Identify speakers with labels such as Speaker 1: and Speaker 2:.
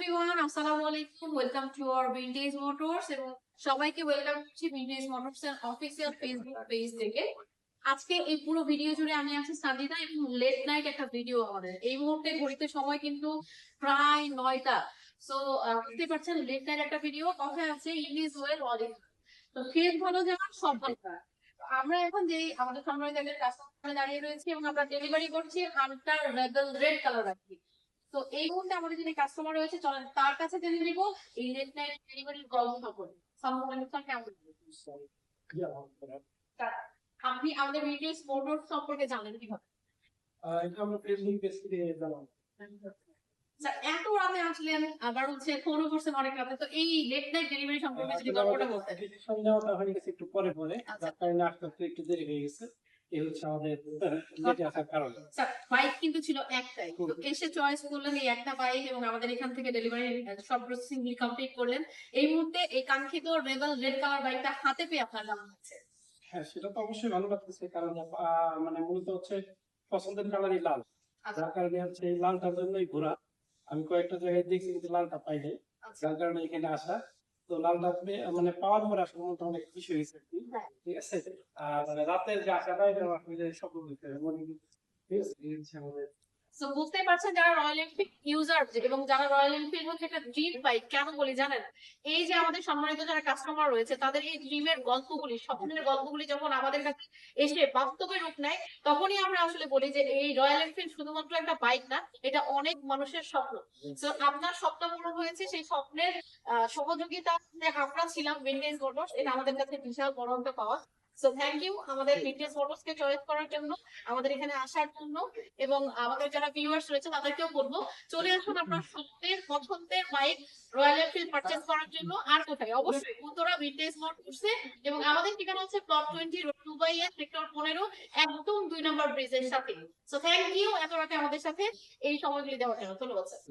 Speaker 1: Everyone, আসসালামু আলাইকুম। Welcome to our vintage motors এবং সবাইকে ওয়েলকাম করছি ভিনটেজ মোটরস এর অফিসিয়াল ফেসবুক পেজ থেকে। আজকে এই পুরো ভিডিও জুড়ে আমি আছি সাজিদা এবং লেট নাইট একটা ভিডিও আমাদের। এই মুহূর্তে ঘড়িতে সময় কিন্তু প্রায় 9টা। সো বুঝতে পারছেন লেট নাইট একটা ভিডিও। কথায় আছে it is well all is. তো ফেস ভালো যেমন সব ভালো। আমরা এখন যে আমাদের সামনে যে কাস্টমার দাঁড়িয়ে রয়েছি এবং আমরা ডেলিভারি করছি হান্টার রেবেল রেড কালার রাখি। তো এই মুহূর্তে আমাদের যিনি কাস্টমার রয়েছে চলেন তার কাছে জেনে নিব এই লেট নাইট ডেলিভারির গল্প সম্পর্কে। কেমন? আপনি আমাদের ভিডিও মোটর সম্পর্কে জানেন কিভাবে?
Speaker 2: এটা আমরা ফেসবুক পেজ থেকে জানলাম।
Speaker 1: আচ্ছা, এত রাতে আসলেন, আবার হচ্ছে ফোনও করছেন অনেক রাতে, তো এই লেট নাইট ডেলিভারি সম্পর্কে যদি গল্পটা বলতেন।
Speaker 2: সন্ধ্যাটা হয়ে গেছে একটু পরে পরে,
Speaker 1: আচ্ছা।
Speaker 2: যার কারণে আসতে একটু দেরি হয়ে গেছে। এই হচ্ছে আমাদের লেটে আসার কারণ।
Speaker 1: বাইক কিন্তু ছিল একটাই, তো এসে চয়েস করলেন এই একটা বাইক এবং আমাদের এখান থেকে ডেলিভারি সব প্রসেসিং কমপ্লিট করলেন। এই মুহূর্তে এই কাঙ্ক্ষিত রেবেল রেড কালার বাইকটা হাতে পেয়ে আপনার কেমন লাগছে?
Speaker 2: হ্যাঁ, সেটা তো অবশ্যই ভালো লাগতেছে, কারণ মানে মূলত হচ্ছে পছন্দের কালারই লাল। যার কারণে হচ্ছে এই লালটার জন্যই ঘোরা। আমি কয়েকটা জায়গায় দেখছি কিন্তু লালটা পাই নাই, যার কারণে এখানে আসা। তো লালটা মানে পাওয়ার পর আসলে মনটা অনেক খুশি হয়েছে আর কি। ঠিক আছে। আর মানে রাতের যে আশাটা এটা আসলে সফল হয়েছে মনে ঠিক আছে। এই হচ্ছে আমাদের।
Speaker 1: সো বুঝতেই পারছেন যারা রয়্যাল এনফিল্ড ইউজার এবং যারা রয়্যাল এনফিল্ড হচ্ছে একটা ড্রিম বাইক, কেন বলি জানেন? এই যে আমাদের সম্মানিত যারা কাস্টমার রয়েছে তাদের এই ড্রিমের গল্পগুলি, স্বপ্নের গল্পগুলি যখন আমাদের কাছে এসে বাস্তবে রূপ নেয়, তখনই আমরা আসলে বলি যে এই রয়্যাল এনফিল্ড শুধুমাত্র একটা বাইক না, এটা অনেক মানুষের স্বপ্ন। তো আপনার স্বপ্ন পূরণ হয়েছে, সেই স্বপ্নের সহযোগিতা আমরা ছিলাম ভিনটেজ মোটরস, এটা আমাদের কাছে বিশাল বড় একটা পাওয়া। সো থ্যাংক ইউ আমাদের ভিনটেজ মোটরস কে চয়েস করার জন্য, আমাদের এখানে আসার জন্য, এবং আমাদের যারা ভিউয়ার্স রয়েছে তাদেরকেও বলবো চলে আসুন আপনার স্বপ্নের পছন্দের বাইক রয়্যাল এনফিল্ড পারচেজ করার জন্য। আর কোথায়? অবশ্যই উত্তরা ভিনটেজ মোটরসে, এবং আমাদের ঠিকানা হচ্ছে প্লট 20 রোড 2/8 সেক্টর 15, একদম 2 নম্বর ব্রিজের সাথে। সো থ্যাংক ইউ এত রাতে আমাদের সাথে এই সময়গুলি দেওয়ার জন্য। ধন্যবাদ স্যার।